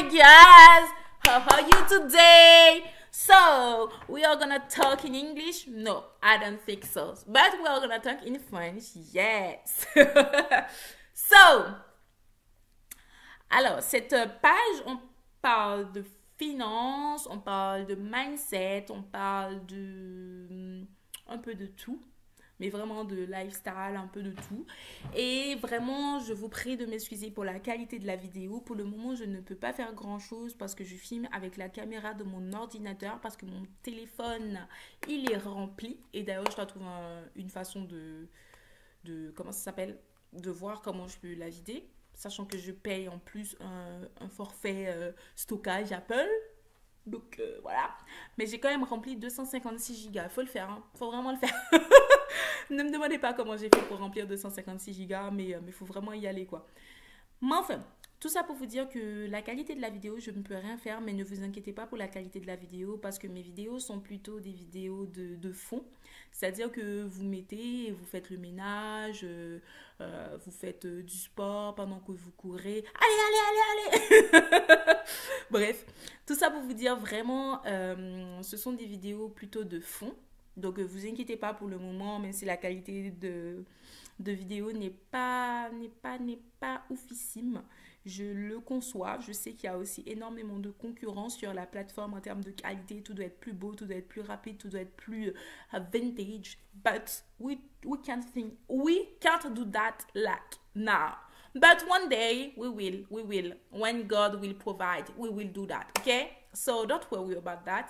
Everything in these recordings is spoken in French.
Hi guys, how are you today? So we are gonna talk in English? No, I don't think so. But we are gonna talk in French, yes. So, alors cette page, on parle de finance, on parle de mindset, on parle de un peu de tout, mais vraiment de lifestyle, un peu de tout. Et vraiment, je vous prie de m'excuser pour la qualité de la vidéo. Pour le moment, je ne peux pas faire grand-chose parce que je filme avec la caméra de mon ordinateur parce que mon téléphone, il est rempli. Et d'ailleurs, je dois trouver une façon comment ça s'appelle, de voir comment je peux la vider. Sachant que je paye en plus un forfait stockage Apple. Donc voilà. Mais j'ai quand même rempli 256 gigas. Faut le faire, hein. Faut vraiment le faire. Ne me demandez pas comment j'ai fait pour remplir 256 gigas, mais il faut vraiment y aller, quoi. Mais enfin, tout ça pour vous dire que la qualité de la vidéo, je ne peux rien faire, mais ne vous inquiétez pas pour la qualité de la vidéo, parce que mes vidéos sont plutôt des vidéos de fond. C'est-à-dire que vous mettez, vous faites le ménage, vous faites du sport pendant que vous courez. Allez, allez, allez, allez. Bref, tout ça pour vous dire vraiment, ce sont des vidéos plutôt de fond. Donc, vous inquiétez pas pour le moment, même si la qualité de vidéo n'est pas oufissime. Je le conçois. Je sais qu'il y a aussi énormément de concurrence sur la plateforme en termes de qualité. Tout doit être plus beau, tout doit être plus rapide, tout doit être plus vintage. But we can't do that like now. But one day we will. When God will provide, we will do that. Okay? So don't worry about that.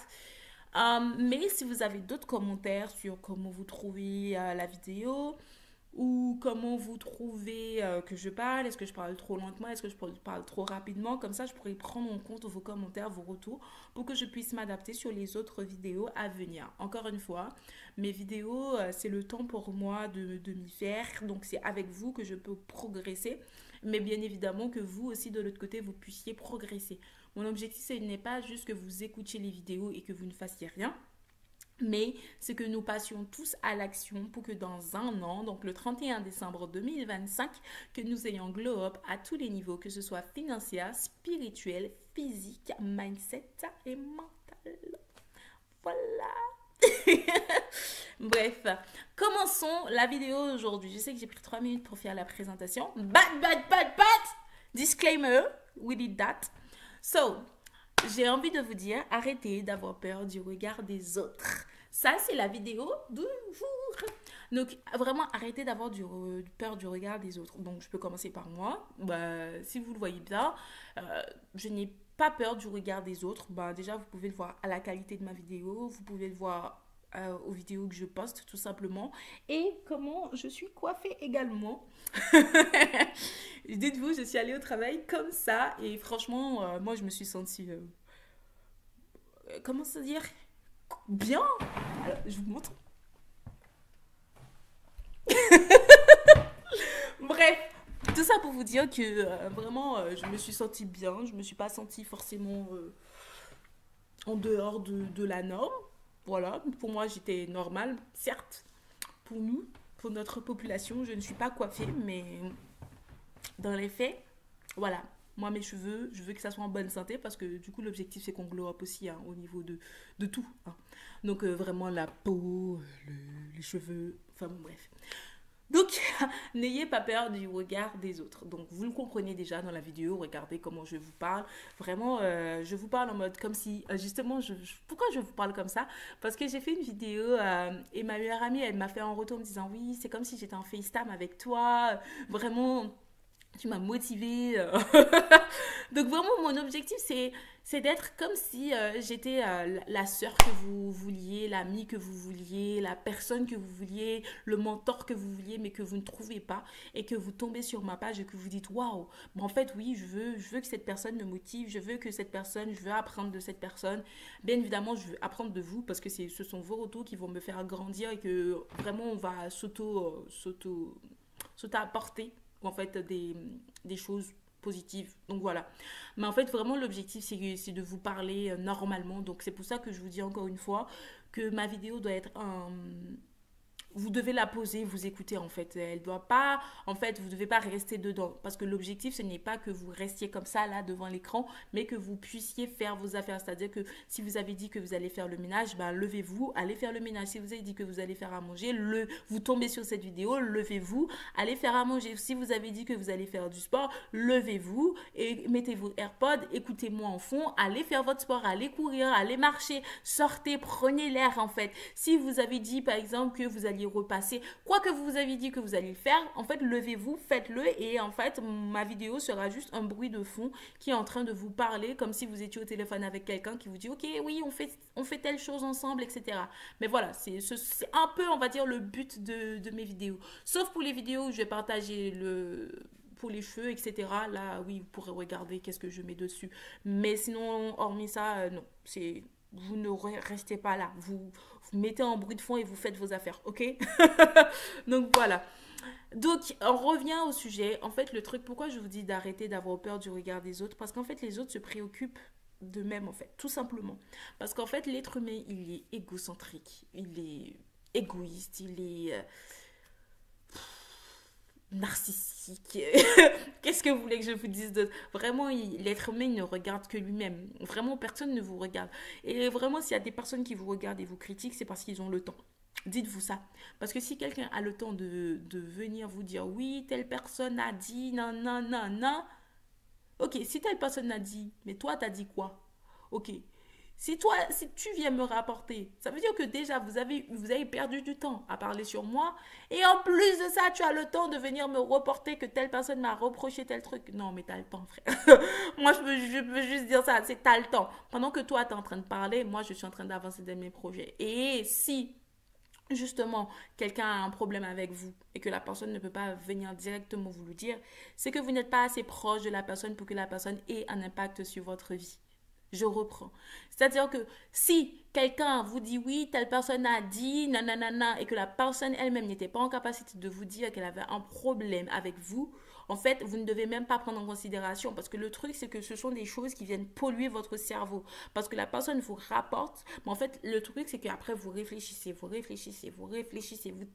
Mais si vous avez d'autres commentaires sur comment vous trouvez la vidéo ou comment vous trouvez que je parle, est-ce que je parle trop lentement, est-ce que je parle trop rapidement, comme ça je pourrais prendre en compte vos commentaires, vos retours pour que je puisse m'adapter sur les autres vidéos à venir. Encore une fois, mes vidéos, c'est le temps pour moi de m'y faire, donc c'est avec vous que je peux progresser, mais bien évidemment que vous aussi de l'autre côté vous puissiez progresser. Mon objectif, ce n'est pas juste que vous écoutiez les vidéos et que vous ne fassiez rien, mais c'est que nous passions tous à l'action pour que dans un an, donc le 31 décembre 2025, que nous ayons glow up à tous les niveaux, que ce soit financier, spirituel, physique, mindset et mental. Voilà. Bref, commençons la vidéo d'aujourd'hui. Je sais que j'ai pris 3 minutes pour faire la présentation. But. Disclaimer, we did that. So, j'ai envie de vous dire, arrêtez d'avoir peur du regard des autres. Ça, c'est la vidéo du jour. Donc, vraiment, arrêtez d'avoir peur du regard des autres. Donc, je peux commencer par moi. Si vous le voyez bien, je n'ai pas peur du regard des autres. Déjà, vous pouvez le voir à la qualité de ma vidéo. Vous pouvez le voir aux vidéos que je poste, tout simplement. Et comment je suis coiffée également. Dites-vous, je suis allée au travail comme ça. Et franchement, moi, je me suis sentie... comment se dire, bien. Alors, je vous montre. Bref, tout ça pour vous dire que vraiment, je me suis sentie bien. Je me suis pas sentie forcément en dehors de la norme. Voilà, pour moi, j'étais normale, certes. Pour nous, pour notre population, je ne suis pas coiffée, mais dans les faits, voilà. Moi, mes cheveux, je veux que ça soit en bonne santé parce que du coup, l'objectif, c'est qu'on glow up aussi au niveau de tout. Donc, vraiment, la peau, les cheveux, enfin bon, bref. Donc, n'ayez pas peur du regard des autres. Donc, vous le comprenez déjà dans la vidéo. Regardez comment je vous parle. Vraiment, je vous parle en mode comme si... justement, pourquoi je vous parle comme ça? Parce que j'ai fait une vidéo et ma meilleure amie, elle m'a fait un retour en me disant « Oui, c'est comme si j'étais en FaceTime avec toi. Vraiment... » Tu m'as motivée. Donc vraiment, mon objectif, c'est d'être comme si j'étais la sœur que vous vouliez, l'amie que vous vouliez, la personne que vous vouliez, le mentor que vous vouliez, mais que vous ne trouvez pas et que vous tombez sur ma page et que vous dites waouh, en fait, oui, je veux que cette personne me motive, je veux apprendre de cette personne. Bien évidemment, je veux apprendre de vous parce que ce sont vos retours qui vont me faire grandir et que vraiment, on va s'auto-apporter en fait des choses positives. Donc voilà. Mais en fait, vraiment, l'objectif, c'est de vous parler normalement. Donc c'est pour ça que je vous dis encore une fois que ma vidéo doit être vous devez la poser, vous écouter en fait. Elle doit pas, en fait, vous devez pas rester dedans. Parce que l'objectif, ce n'est pas que vous restiez comme ça là devant l'écran, mais que vous puissiez faire vos affaires. C'est-à-dire que si vous avez dit que vous allez faire le ménage, ben levez-vous, allez faire le ménage. Si vous avez dit que vous allez faire à manger, vous tombez sur cette vidéo, levez-vous, allez faire à manger. Si vous avez dit que vous allez faire du sport, levez-vous et mettez vos AirPods, écoutez-moi en fond, allez faire votre sport, allez courir, allez marcher, sortez, prenez l'air en fait. Si vous avez dit par exemple que vous alliez repasser, quoi que vous avez dit que vous allez le faire, en fait levez-vous, faites-le et en fait ma vidéo sera juste un bruit de fond qui est en train de vous parler comme si vous étiez au téléphone avec quelqu'un qui vous dit ok oui on fait telle chose ensemble, etc. Mais voilà, c'est un peu on va dire le but de mes vidéos, sauf pour les vidéos où je vais partager pour les cheveux, etc. Là, oui, vous pourrez regarder qu'est-ce que je mets dessus. Mais sinon, hormis ça, non. Vous ne restez pas là. Vous mettez en bruit de fond et vous faites vos affaires, ok? Donc, voilà. Donc, on revient au sujet. En fait, le truc, pourquoi je vous dis d'arrêter d'avoir peur du regard des autres? Parce qu'en fait, les autres se préoccupent d'eux-mêmes, en fait. Tout simplement. Parce qu'en fait, l'être humain, il est égocentrique. Il est égoïste. Il est... narcissique. Qu'est-ce que vous voulez que je vous dise d'autre? Vraiment, l'être humain ne regarde que lui-même. Vraiment, personne ne vous regarde. Et vraiment, s'il y a des personnes qui vous regardent et vous critiquent, c'est parce qu'ils ont le temps. Dites-vous ça. Parce que si quelqu'un a le temps de venir vous dire oui, telle personne a dit non, non, non, non. Ok, si telle personne a dit, mais toi, t'as dit quoi? Ok. Si tu viens me rapporter, ça veut dire que déjà, vous avez perdu du temps à parler sur moi. Et en plus de ça, tu as le temps de venir me reporter que telle personne m'a reproché tel truc. Non, mais t'as le temps, frère. Moi, je peux juste dire ça, c'est t'as le temps. Pendant que toi, t'es en train de parler, moi, je suis en train d'avancer dans mes projets. Et si, justement, quelqu'un a un problème avec vous et que la personne ne peut pas venir directement vous le dire, c'est que vous n'êtes pas assez proche de la personne pour que la personne ait un impact sur votre vie. Je reprends. C'est-à-dire que si quelqu'un vous dit oui, telle personne a dit nanana et que la personne elle-même n'était pas en capacité de vous dire qu'elle avait un problème avec vous, en fait, vous ne devez même pas prendre en considération parce que le truc, c'est que ce sont des choses qui viennent polluer votre cerveau parce que la personne vous rapporte, mais en fait, le truc, c'est qu'après, vous réfléchissez, vous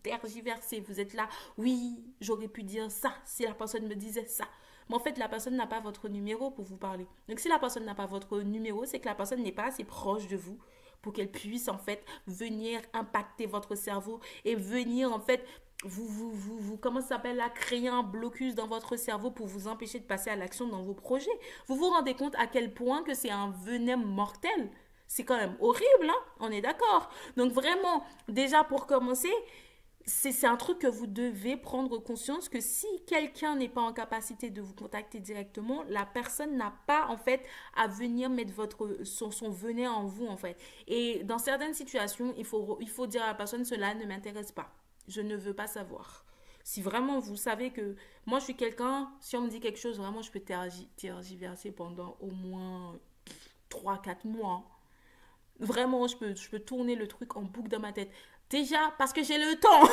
tergiversez, vous êtes là, oui, j'aurais pu dire ça si la personne me disait ça. Mais en fait, la personne n'a pas votre numéro pour vous parler. Donc, si la personne n'a pas votre numéro, c'est que la personne n'est pas assez proche de vous pour qu'elle puisse, en fait, venir impacter votre cerveau et venir, en fait, comment ça s'appelle là, créer un blocus dans votre cerveau pour vous empêcher de passer à l'action dans vos projets. Vous vous rendez compte à quel point que c'est un venin mortel? C'est quand même horrible, hein? On est d'accord. Donc, vraiment, déjà pour commencer... C'est un truc que vous devez prendre conscience que si quelqu'un n'est pas en capacité de vous contacter directement, la personne n'a pas en fait à venir mettre son venin en vous en fait. Et dans certaines situations, il faut dire à la personne cela ne m'intéresse pas. Je ne veux pas savoir. Si vraiment vous savez que moi je suis quelqu'un, si on me dit quelque chose, vraiment je peux tergiverser pendant au moins 3 4 mois. Vraiment, je peux tourner le truc en boucle dans ma tête. Déjà, parce que j'ai le temps.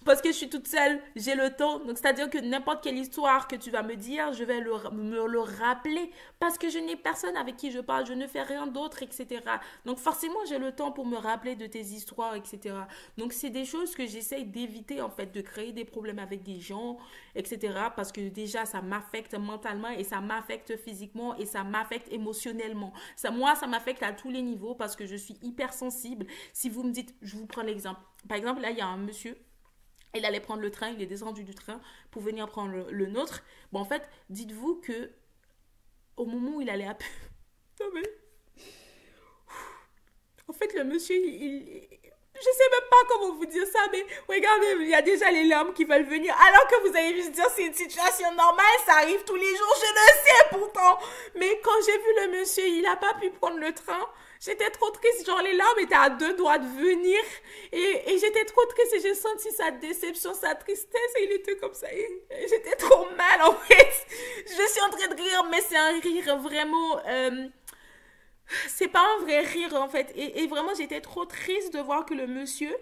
Parce que je suis toute seule, j'ai le temps. Donc, c'est-à-dire que n'importe quelle histoire que tu vas me dire, je vais me le rappeler. Parce que je n'ai personne avec qui je parle, je ne fais rien d'autre, etc. Donc, forcément, j'ai le temps pour me rappeler de tes histoires, etc. Donc, c'est des choses que j'essaye d'éviter, en fait, de créer des problèmes avec des gens, etc. Parce que déjà, ça m'affecte mentalement et ça m'affecte physiquement et ça m'affecte émotionnellement. Moi, ça m'affecte à tous les niveaux parce que je suis hypersensible. Si vous me dites, je vous prends l'exemple. Par exemple, là, il y a un monsieur. Il allait prendre le train, il est descendu du train pour venir prendre le nôtre. Bon, en fait, dites-vous que au moment où il allait non mais... En fait, le monsieur, je sais même pas comment vous dire ça, mais regardez, il y a déjà les larmes qui veulent venir. Alors que vous allez juste dire, c'est une situation normale, ça arrive tous les jours, je le sais pourtant. Mais quand j'ai vu le monsieur, il n'a pas pu prendre le train. J'étais trop triste, genre les larmes étaient à 2 doigts de venir. Et j'étais trop triste et j'ai senti sa déception, sa tristesse. Et il était comme ça. Et j'étais trop mal en fait. Je suis en train de rire, mais c'est un rire vraiment... c'est pas un vrai rire en fait. Et vraiment, j'étais trop triste de voir que le monsieur...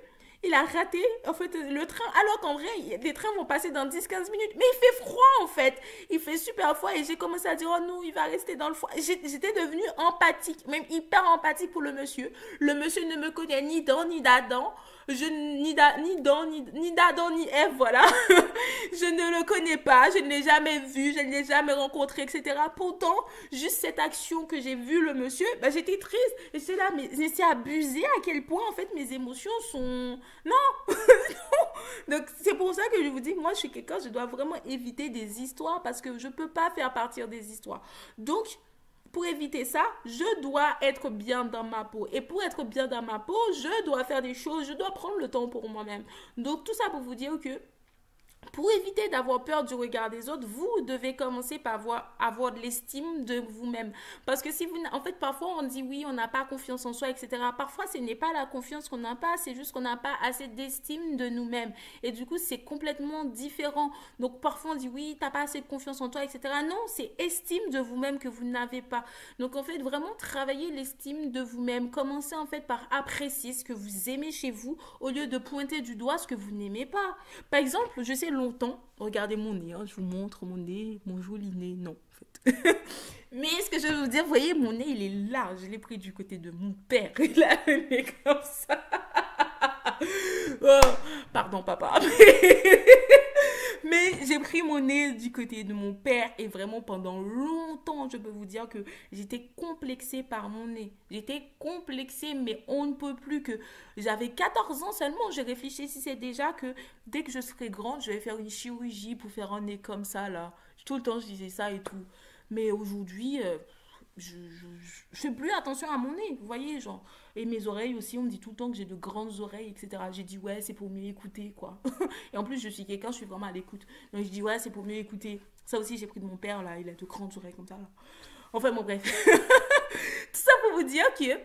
Il a raté, en fait, le train, alors qu'en vrai, les trains vont passer dans 10-15 minutes. Mais il fait froid, en fait. Il fait super froid et j'ai commencé à dire, oh non, il va rester dans le froid. J'étais devenue empathique, même hyper empathique pour le monsieur. Le monsieur ne me connaît ni d'Adam. ni d'Adam, ni Ève, voilà. Je ne le connais pas, je ne l'ai jamais vu, je ne l'ai jamais rencontré, etc. Pourtant, juste cette action que j'ai vue le monsieur, bah, j'étais triste. Et j'étais là, mais c'est abusé à quel point, en fait, mes émotions sont... Non. Donc, c'est pour ça que je vous dis, moi, je suis quelqu'un, je dois vraiment éviter des histoires parce que je ne peux pas faire partir des histoires. Donc, pour éviter ça, je dois être bien dans ma peau. Et pour être bien dans ma peau, je dois faire des choses, je dois prendre le temps pour moi-même. Donc, tout ça pour vous dire que pour éviter d'avoir peur du regard des autres, vous devez commencer par avoir de l'estime de vous-même. Parce que si vous... En fait, parfois, on dit oui, on n'a pas confiance en soi, etc. Parfois, ce n'est pas la confiance qu'on n'a pas, c'est juste qu'on n'a pas assez d'estime de nous-mêmes. Et du coup, c'est complètement différent. Donc, parfois, on dit oui, tu n'as pas assez de confiance en toi, etc. Non, c'est estime de vous-même que vous n'avez pas. Donc, en fait, vraiment travailler l'estime de vous-même. Commencez, en fait, par apprécier ce que vous aimez chez vous au lieu de pointer du doigt ce que vous n'aimez pas. Par exemple, je sais longtemps, regardez mon nez, hein, je vous montre mon nez, mon joli nez, non en fait. Mais ce que je veux vous dire, vous voyez, mon nez il est large, je l'ai pris du côté de mon père, il a le nez comme ça. Oh, pardon papa. Mais j'ai pris mon nez du côté de mon père et vraiment pendant longtemps, je peux vous dire que j'étais complexée par mon nez. J'étais complexée, mais on ne peut plus que... J'avais 14 ans seulement, je réfléchissais déjà que dès que je serais grande, je vais faire une chirurgie pour faire un nez comme ça, là. Tout le temps, je disais ça et tout. Mais aujourd'hui, je fais plus attention à mon nez, vous voyez, genre. Et mes oreilles aussi, on me dit tout le temps que j'ai de grandes oreilles, etc. J'ai dit, ouais, c'est pour mieux écouter, quoi. Et en plus, je suis quelqu'un, je suis vraiment à l'écoute. Donc, je dis, ouais, c'est pour mieux écouter. Ça aussi, j'ai pris de mon père, là. Il a de grandes oreilles comme ça, là. Enfin, bon, bref. Tout ça pour vous dire que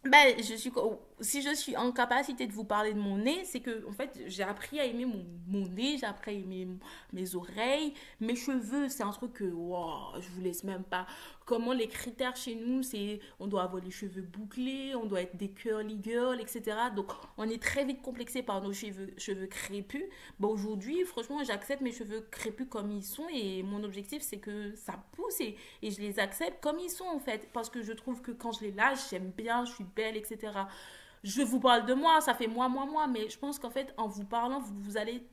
ben, si je suis en capacité de vous parler de mon nez, c'est que en fait, j'ai appris à aimer mon nez, j'ai appris à aimer mes oreilles, mes cheveux, c'est un truc que wow, je vous laisse même pas. Comment les critères chez nous, c'est on doit avoir les cheveux bouclés, on doit être des curly girls, etc. Donc, on est très vite complexé par nos cheveux crépus. Bon, aujourd'hui, franchement, j'accepte mes cheveux crépus comme ils sont et mon objectif, c'est que ça pousse et je les accepte comme ils sont en fait. Parce que je trouve que quand je les lâche, j'aime bien, je suis belle, etc. Je vous parle de moi, ça fait moi, mais je pense qu'en fait, en vous parlant, vous allez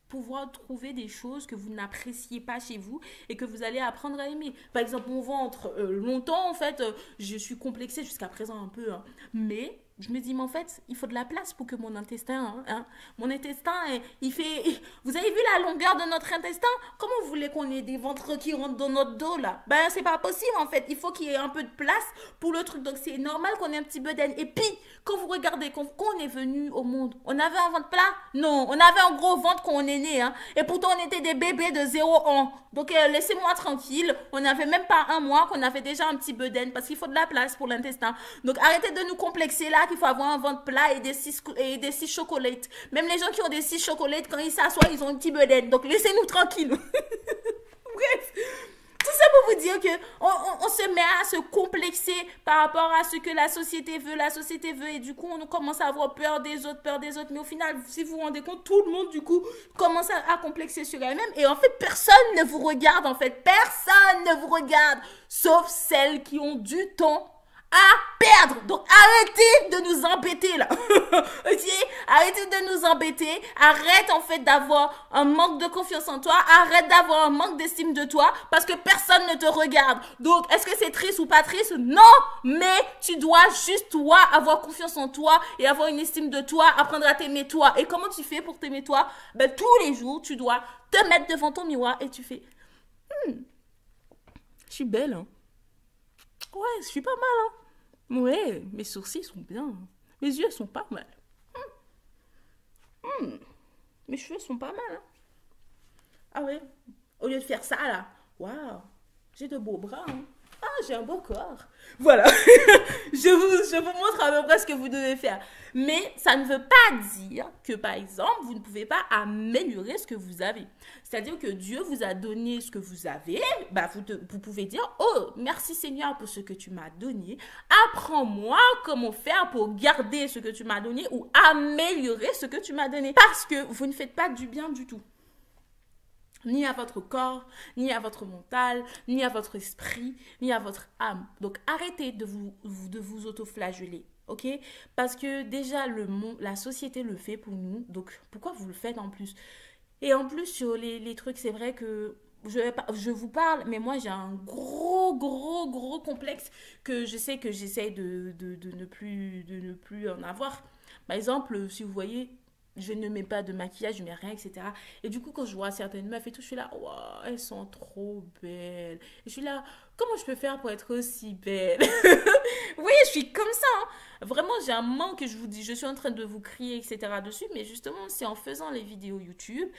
pouvoir trouver des choses que vous n'appréciez pas chez vous et que vous allez apprendre à aimer. Par exemple, mon ventre, longtemps, en fait, je suis complexée jusqu'à présent un peu, hein, mais je me dis, mais en fait, il faut de la place pour que mon intestin, mon intestin, il fait... Vous avez vu la longueur de notre intestin? Comment vous voulez qu'on ait des ventres qui rentrent dans notre dos, là? Ben, c'est pas possible, en fait. Il faut qu'il y ait un peu de place pour le truc. Donc, c'est normal qu'on ait un petit bedaine. Et puis, quand vous regardez, quand on est venu au monde, on avait un ventre plat? Non, on avait un gros ventre quand on est né, hein. Et pourtant, on était des bébés de 0 ans. Donc, laissez-moi tranquille. On n'avait même pas un mois qu'on avait déjà un petit bedaine parce qu'il faut de la place pour l'intestin. Donc, arrêtez de nous complexer là qu'il faut avoir un ventre plat et des 6 chocolates. Même les gens qui ont des 6 chocolates, quand ils s'assoient, ils ont un petit bedaine. Donc, laissez-nous tranquille. Bref. Tout ça pour vous dire que on se met à se complexer par rapport à ce que la société veut et du coup on commence à avoir peur des autres, mais au final si vous vous rendez compte, tout le monde du coup commence à complexer sur elle-même et en fait personne ne vous regarde personne ne vous regarde sauf celles qui ont du temps à perdre. Donc arrêtez de nous embêter là. Ok? Arrêtez de nous embêter. Arrête en fait d'avoir un manque de confiance en toi. Arrête d'avoir un manque d'estime de toi parce que personne ne te regarde. Donc est-ce que c'est triste ou pas triste? Non, mais tu dois juste toi avoir confiance en toi et avoir une estime de toi, apprendre à t'aimer toi. Et comment tu fais pour t'aimer toi? Ben tous les jours, tu dois te mettre devant ton miroir et tu fais je suis belle hein. Ouais, je suis pas mal, hein. Ouais, mes sourcils sont bien. Mes yeux sont pas mal. Mes cheveux sont pas mal, hein. Ah ouais, au lieu de faire ça, là. Waouh, j'ai de beaux bras, hein. Ah, j'ai un beau corps. Voilà. je vous montre à peu près ce que vous devez faire. Mais ça ne veut pas dire que, par exemple, vous ne pouvez pas améliorer ce que vous avez. C'est-à-dire que Dieu vous a donné ce que vous avez. Bah, vous pouvez dire, oh, merci Seigneur pour ce que tu m'as donné. Apprends-moi comment faire pour garder ce que tu m'as donné ou améliorer ce que tu m'as donné. Parce que vous ne faites pas du bien du tout. Ni à votre corps, ni à votre mental, ni à votre esprit, ni à votre âme. Donc arrêtez de vous auto-flageller. ok? Parce que déjà, la société le fait pour nous, donc pourquoi vous le faites en plus? Et en plus, sur les trucs, c'est vrai que je vous parle, mais moi j'ai un gros complexe que je sais que j'essaie de ne plus en avoir. Par exemple, si vous voyez, je ne mets pas de maquillage, je mets rien, etc. Et du coup, quand je vois certaines meufs et tout, je suis là, waouh, elles sont trop belles. Et je suis là, comment je peux faire pour être aussi belle? Oui, je suis comme ça, hein. Vraiment, j'ai un manque, je vous dis, je suis en train de vous crier, etc. dessus, mais justement, c'est en faisant les vidéos YouTube,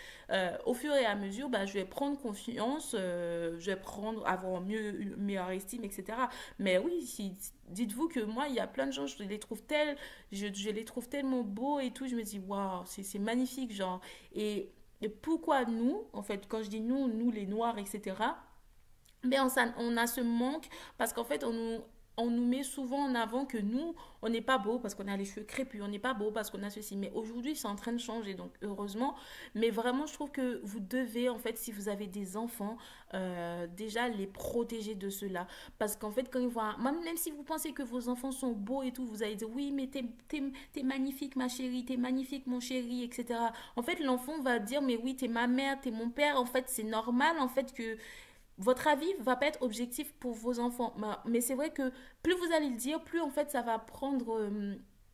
au fur et à mesure, bah, je vais prendre confiance, je vais prendre, avoir une meilleure estime, etc. Mais oui, dites-vous que moi, il y a plein de gens, je les trouve tellement beaux et tout, je me dis, waouh, c'est magnifique, genre. Et pourquoi nous, en fait, quand je dis nous, nous les noirs, etc., mais on a ce manque parce qu'en fait, on nous met souvent en avant que nous, on n'est pas beau parce qu'on a les cheveux crépus, on n'est pas beau parce qu'on a ceci. Mais aujourd'hui, c'est en train de changer, donc heureusement. Mais vraiment, je trouve que vous devez, en fait, si vous avez des enfants, déjà les protéger de cela. Parce qu'en fait, quand ils voient, même si vous pensez que vos enfants sont beaux et tout, vous allez dire oui, mais t'es magnifique, ma chérie, t'es magnifique, mon chéri, etc. En fait, l'enfant va dire, mais oui, t'es ma mère, t'es mon père. En fait, c'est normal, en fait, que votre avis va pas être objectif pour vos enfants. Mais c'est vrai que plus vous allez le dire, plus en fait ça va prendre...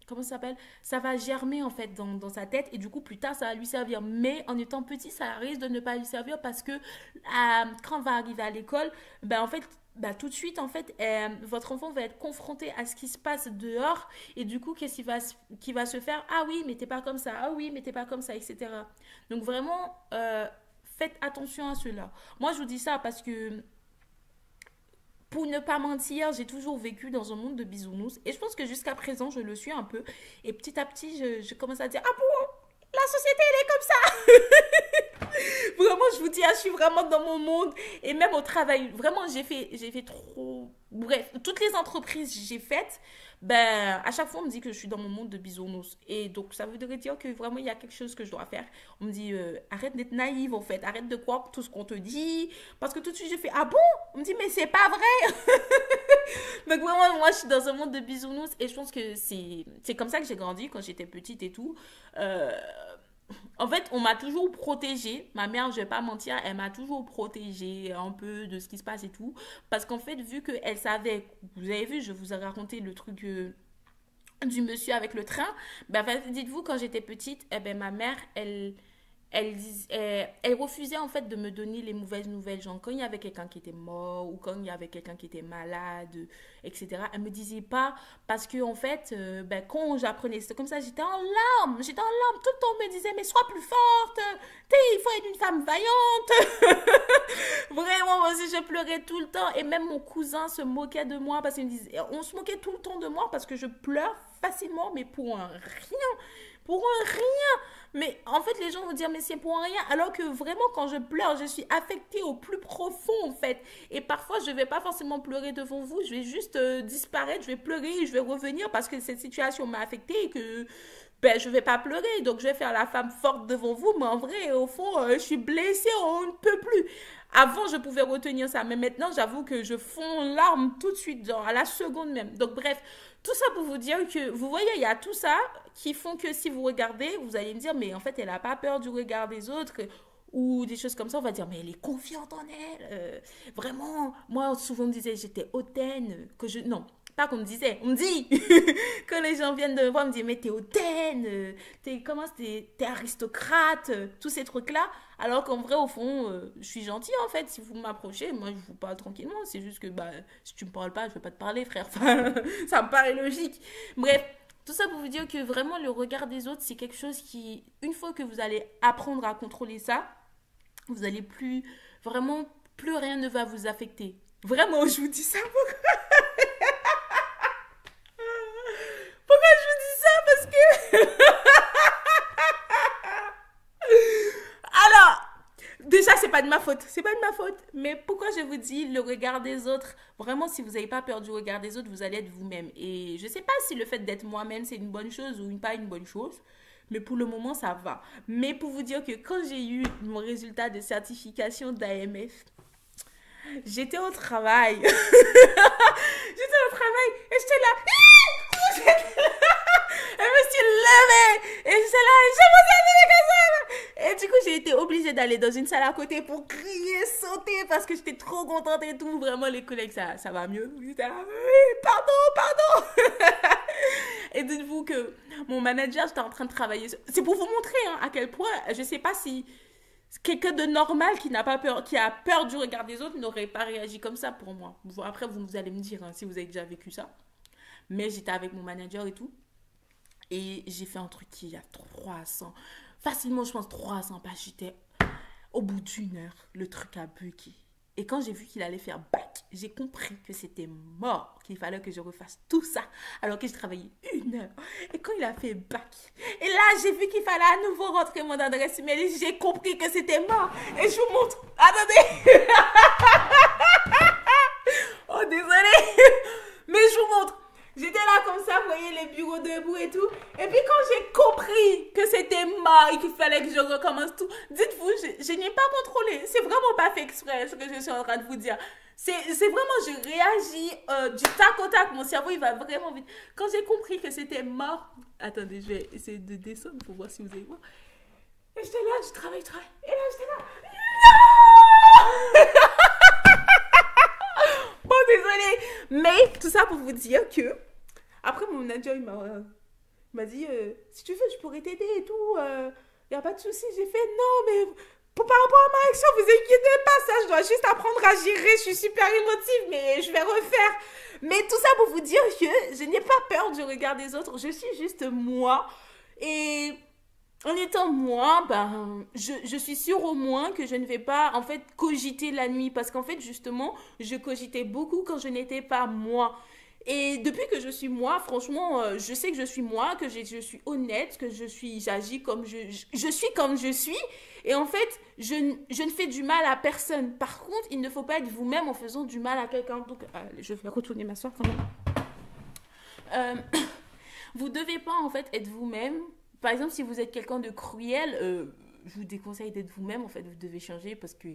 comment ça s'appelle? Ça va germer en fait dans sa tête et du coup plus tard ça va lui servir. Mais en étant petit, ça risque de ne pas lui servir parce que quand on va arriver à l'école, ben en fait... Bah, tout de suite, en fait, votre enfant va être confronté à ce qui se passe dehors et du coup, qui va se faire? Ah oui, mais t'es pas comme ça. Ah oui, mais t'es pas comme ça, etc. Donc vraiment, faites attention à cela. Moi, je vous dis ça parce que, pour ne pas mentir, j'ai toujours vécu dans un monde de bisounours. Et je pense que jusqu'à présent, je le suis un peu. Et petit à petit, je commence à dire, ah bon, la société, elle est comme ça. Vraiment, je vous dis, je suis vraiment dans mon monde. Et même au travail, vraiment, j'ai fait trop. Bref, toutes les entreprises que j'ai faites, ben, à chaque fois, on me dit que je suis dans mon monde de bisounours. Et donc, ça voudrait dire que vraiment, il y a quelque chose que je dois faire. On me dit, arrête d'être naïve, en fait. Arrête de croire tout ce qu'on te dit. Parce que tout de suite, je fais, ah bon? On me dit, mais c'est pas vrai. Donc, vraiment, moi, je suis dans un monde de bisounours. Et je pense que c'est comme ça que j'ai grandi quand j'étais petite et tout. Euh, En fait, on m'a toujours protégée. Ma mère, je vais pas mentir, elle m'a toujours protégée un peu de ce qui se passe et tout. Parce qu'en fait, vu qu'elle savait, vous avez vu, je vous ai raconté le truc du monsieur avec le train. Ben, en fait, dites-vous, quand j'étais petite, eh ben, ma mère, elle refusait en fait de me donner les mauvaises nouvelles. Genre, quand il y avait quelqu'un qui était mort ou quand il y avait quelqu'un qui était malade, etc. Elle me disait pas parce que en fait, ben, quand j'apprenais, c'était comme ça, j'étais en larmes. J'étais en larmes. Tout le temps, on me disait, mais sois plus forte. Il faut être une femme vaillante. Vraiment, moi aussi, je pleurais tout le temps. Et même mon cousin se moquait de moi parce qu'il me disait, on se moquait tout le temps de moi parce que je pleure facilement, mais pour un rien. Pour un rien. Mais en fait, les gens vont dire, mais c'est pour rien. Alors que vraiment, quand je pleure, je suis affectée au plus profond, en fait. Et parfois, je ne vais pas forcément pleurer devant vous. Je vais juste disparaître, je vais pleurer et je vais revenir parce que cette situation m'a affectée et que ben, je ne vais pas pleurer. Donc, je vais faire la femme forte devant vous. Mais en vrai, au fond, je suis blessée, on ne peut plus. Avant, je pouvais retenir ça. Mais maintenant, j'avoue que je fonds en larmes tout de suite, genre à la seconde même. Donc, bref, tout ça pour vous dire que, vous voyez, il y a tout ça qui font que si vous regardez, vous allez me dire, mais en fait, elle n'a pas peur du regard des autres ou des choses comme ça. On va dire, mais elle est confiante en elle. Vraiment, moi, souvent, on me disait, j'étais hautaine, que je... Non, pas qu'on me disait, on me dit quand les gens viennent de me voir, on me dit mais t'es hautaine, t'es aristocrate, tous ces trucs là, alors qu'en vrai au fond je suis gentille en fait. Si vous m'approchez, moi je vous parle tranquillement, c'est juste que bah si tu me parles pas, je vais pas te parler frère. Enfin, ça me paraît logique. Bref, tout ça pour vous dire que vraiment le regard des autres c'est quelque chose qui, une fois que vous allez apprendre à contrôler ça, vous allez plus, vraiment plus rien ne va vous affecter. Vraiment, je vous dis ça. Pourquoi je vous dis ça? Parce que... Alors, déjà, c'est pas de ma faute. C'est pas de ma faute. Mais pourquoi je vous dis le regard des autres? Vraiment, si vous n'avez pas peur du regard des autres, vous allez être vous-même. Et je sais pas si le fait d'être moi-même, c'est une bonne chose ou pas une bonne chose. Mais pour le moment, ça va. Mais pour vous dire que quand j'ai eu mon résultat de certification d'AMF, j'étais au travail. J'étais au travail et j'étais là. Elle me suis levée et j'étais là, je vous ai dit que ça. Et du coup, j'ai été obligée d'aller dans une salle à côté pour crier, sauter parce que j'étais trop contente et tout. Vraiment, les collègues, ça va mieux. J'étais là, oui, pardon, pardon. Et dites-vous que mon manager, j'étais en train de travailler. C'est pour vous montrer hein, à quel point, je sais pas si quelqu'un de normal qui n'a pas peur, qui a peur du regard des autres n'aurait pas réagi comme ça pour moi. Après, vous allez me dire hein, si vous avez déjà vécu ça. Mais j'étais avec mon manager et tout. Et j'ai fait un truc qui y a 300, facilement je pense 300 pages. J'étais au bout d'une heure, le truc a bugué. Et quand j'ai vu qu'il allait faire bac, j'ai compris que c'était mort, qu'il fallait que je refasse tout ça, alors que j'ai travaillé une heure. Et quand il a fait bac, et là j'ai vu qu'il fallait à nouveau rentrer mon adresse email, j'ai compris que c'était mort. Et je vous montre, attendez. Oh désolé, mais je vous montre. J'étais là comme ça, vous voyez les bureaux debout et tout. Et puis quand j'ai compris que c'était mort et qu'il fallait que je recommence tout, dites-vous, je n'ai pas contrôlé. C'est vraiment pas fait exprès ce que je suis en train de vous dire. C'est vraiment, je réagis du tac au tac. Mon cerveau, il va vraiment vite. Quand j'ai compris que c'était mort, attendez, je vais essayer de descendre pour voir si vous allez voir. Et j'étais là, je travaille. Et là, j'étais là, non. Bon, désolé. Mais tout ça pour vous dire que après mon manager il m'a dit si tu veux je pourrais t'aider et tout, y a pas de souci. J'ai fait non mais par rapport à ma action vous inquiétez pas, ça je dois juste apprendre à gérer, je suis super émotive mais je vais refaire. Mais tout ça pour vous dire que je n'ai pas peur du regard des autres, je suis juste moi. Et en étant moi, ben, je suis sûre au moins que je ne vais pas en fait cogiter la nuit parce qu'en fait justement je cogitais beaucoup quand je n'étais pas moi. Et depuis que je suis moi, franchement, je sais que je suis moi, que je suis honnête, que j'agis comme je suis comme je suis. Et en fait, je ne fais du mal à personne. Par contre, il ne faut pas être vous-même en faisant du mal à quelqu'un. Donc, je vais retourner m'asseoir quand même. Vous ne devez pas en fait être vous-même. Par exemple, si vous êtes quelqu'un de cruel, je vous déconseille d'être vous-même. En fait, vous devez changer parce que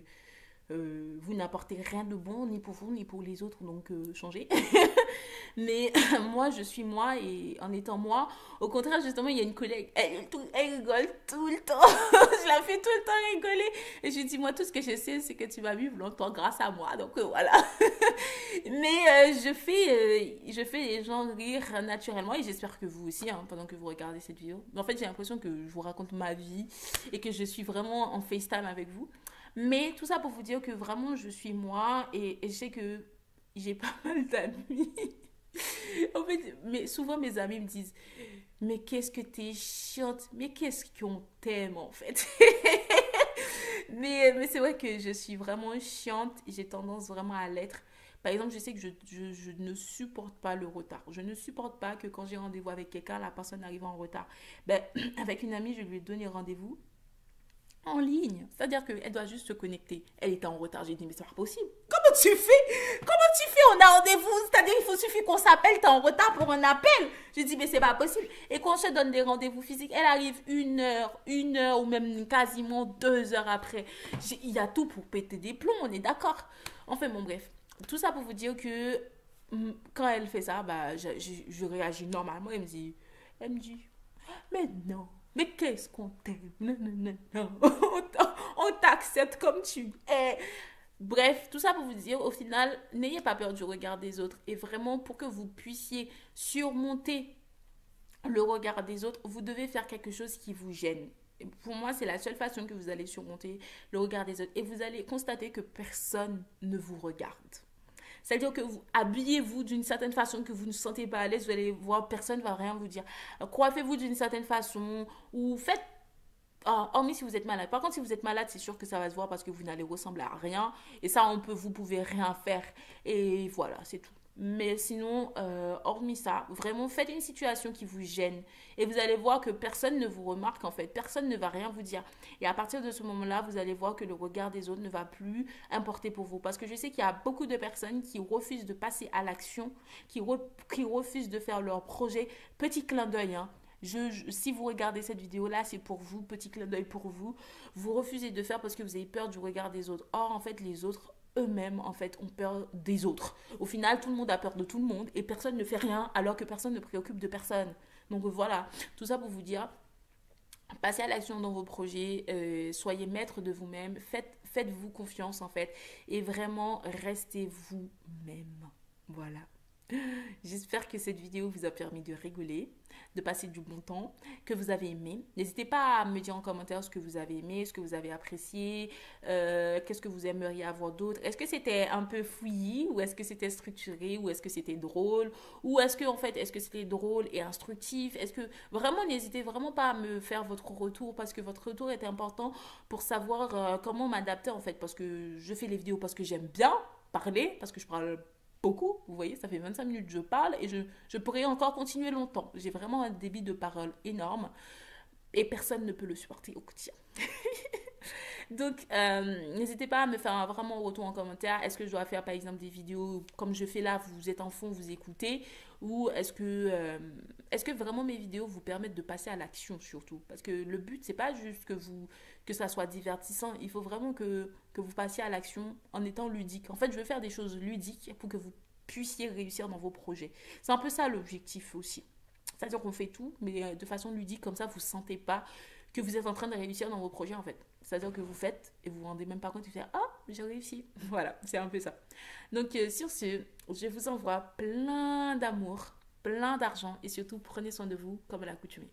vous n'apportez rien de bon ni pour vous ni pour les autres. Donc, changez. Mais moi, je suis moi et en étant moi, au contraire, justement, il y a une collègue, elle rigole tout le temps. Je la fais tout le temps rigoler. Et je lui dis, moi, tout ce que je sais, c'est que tu vas vivre longtemps grâce à moi. Donc, voilà. Mais je fais les gens rire naturellement et j'espère que vous aussi, hein, pendant que vous regardez cette vidéo. En fait, j'ai l'impression que je vous raconte ma vie et que je suis vraiment en FaceTime avec vous. Mais tout ça pour vous dire que vraiment, je suis moi et je sais que j'ai pas mal d'amis. En fait, mais souvent mes amis me disent, mais qu'est-ce que t'es chiante, mais qu'est-ce qu'on t'aime en fait. Mais c'est vrai que je suis vraiment chiante et j'ai tendance vraiment à l'être. Par exemple, je sais que je ne supporte pas le retard. Je ne supporte pas que quand j'ai rendez-vous avec quelqu'un, la personne arrive en retard. Ben, avec une amie, je lui ai donné rendez-vous en ligne. C'est-à-dire qu'elle doit juste se connecter. Elle était en retard. J'ai dit, mais c'est pas possible. Comment tu fais? Comment tu fais? On a rendez-vous. C'est-à-dire qu'il suffit qu'on s'appelle. T'es en retard pour un appel. J'ai dit, mais c'est pas possible. Et quand on se donne des rendez-vous physiques, elle arrive une heure ou même quasiment 2 heures après. Il y a tout pour péter des plombs. On est d'accord. Enfin, bon, bref. Tout ça pour vous dire que quand elle fait ça, bah, je réagis normalement. Elle me dit, mais non. Mais qu'est-ce qu'on t'aime? Non, non, non, non. On t'accepte comme tu es. Bref, tout ça pour vous dire, au final, n'ayez pas peur du regard des autres. Et vraiment, pour que vous puissiez surmonter le regard des autres, vous devez faire quelque chose qui vous gêne. Et pour moi, c'est la seule façon que vous allez surmonter le regard des autres. Et vous allez constater que personne ne vous regarde. C'est-à-dire que vous habillez-vous d'une certaine façon que vous ne sentez pas à l'aise, vous allez voir, personne ne va rien vous dire. Coiffez-vous d'une certaine façon ou faites, hormis si vous êtes malade. Par contre, si vous êtes malade, c'est sûr que ça va se voir parce que vous n'allez ressembler à rien. Et ça, vous pouvez rien faire. Et voilà, c'est tout. Mais sinon, hormis ça, vraiment faites une situation qui vous gêne. Et vous allez voir que personne ne vous remarque en fait. Personne ne va rien vous dire. Et à partir de ce moment-là, vous allez voir que le regard des autres ne va plus importer pour vous. Parce que je sais qu'il y a beaucoup de personnes qui refusent de passer à l'action, qui refusent de faire leur projet. Petit clin d'œil, hein. Si vous regardez cette vidéo-là, c'est pour vous, petit clin d'œil pour vous. Vous refusez de faire parce que vous avez peur du regard des autres. Or, en fait, les autres eux-mêmes, en fait, ont peur des autres. Au final, tout le monde a peur de tout le monde et personne ne fait rien alors que personne ne préoccupe de personne. Donc voilà, tout ça pour vous dire, passez à l'action dans vos projets, soyez maître de vous-même, faites-vous confiance en fait et vraiment restez vous-même. Voilà. J'espère que cette vidéo vous a permis de rigoler, de passer du bon temps, que vous avez aimé. N'hésitez pas à me dire en commentaire ce que vous avez aimé, ce que vous avez apprécié, qu'est-ce que vous aimeriez avoir d'autre. Est-ce que c'était un peu fouillis ou est-ce que c'était structuré ou est-ce que c'était drôle ou est-ce que en fait est-ce que c'était drôle et instructif. Est-ce que vraiment n'hésitez vraiment pas à me faire votre retour parce que votre retour est important pour savoir comment m'adapter en fait parce que je fais les vidéos parce que j'aime bien parler parce que je parle beaucoup. Vous voyez, ça fait 25 minutes que je parle et je pourrais encore continuer longtemps. J'ai vraiment un débit de parole énorme et personne ne peut le supporter au quotidien. Donc, n'hésitez pas à me faire vraiment un retour en commentaire. Est-ce que je dois faire par exemple des vidéos comme je fais là, vous êtes en fond, vous écoutez, ou est-ce que vraiment mes vidéos vous permettent de passer à l'action surtout? Parce que le but, c'est pas juste que ça soit divertissant, il faut vraiment que vous passiez à l'action en étant ludique. En fait, je veux faire des choses ludiques pour que vous puissiez réussir dans vos projets. C'est un peu ça l'objectif aussi. C'est-à-dire qu'on fait tout, mais de façon ludique, comme ça, vous ne sentez pas que vous êtes en train de réussir dans vos projets, en fait. C'est-à-dire que vous faites et vous ne vous rendez même pas compte et vous faites ah, j'ai réussi. Voilà, c'est un peu ça. Donc, sur ce, je vous envoie plein d'amour, plein d'argent et surtout, prenez soin de vous comme à l'accoutumée.